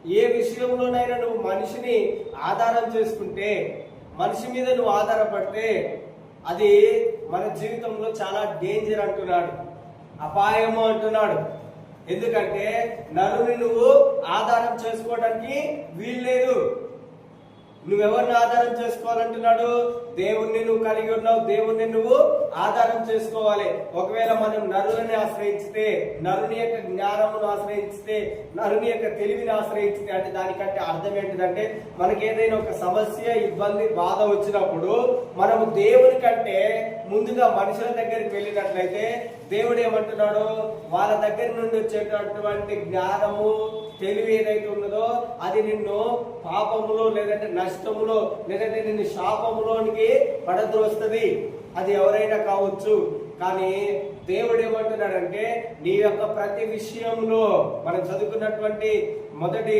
ఏ విషయంలోనైనా నువ్వు మనిషిని ఆధారం చేసుకుంటే, మనిషి మీద నువ్వు ఆధారపడితే అది మన జీవితంలో చాలా డేంజర్ అంటున్నాడు, అపాయము అంటున్నాడు. ఎందుకంటే నరుని నువ్వు ఆధారం చేసుకోవడానికి వీల్లేదు. నువ్వెవరిని ఆధారం చేసుకోవాలంటున్నాడు? దేవుణ్ణి నువ్వు కలిగి ఉన్నావు, దేవుణ్ణి నువ్వు ఆధారం చేసుకోవాలి. ఒకవేళ మనం నరుని ఆశ్రయిస్తే, నరుని యొక్క జ్ఞానమును ఆశ్రయిస్తే, నరుని యొక్క తెలివిని ఆశ్రయిస్తే, అంటే దానికంటే అర్థం ఏంటిదంటే, మనకి ఏదైనా ఒక సమస్య, ఇబ్బంది, బాధ వచ్చినప్పుడు మనము దేవుని కంటే ముందుగా మనుషుల దగ్గరికి వెళ్ళినట్లయితే దేవుడు ఏమంటున్నాడు? వాళ్ళ దగ్గర నుండి వచ్చేటటువంటి జ్ఞానము, తెలివి ఏదైతే ఉన్నదో అది నిన్ను పాపములో, లేదంటే నష్టములో, లేదంటే నిన్ను శాపములోనికి పడద్రోస్తుంది. అది ఎవరైనా కావచ్చు. కానీ దేవుడు ఏమంటున్నాడంటే, నీ యొక్క ప్రతి విషయంలో మనం చదువుకున్నటువంటి మొదటి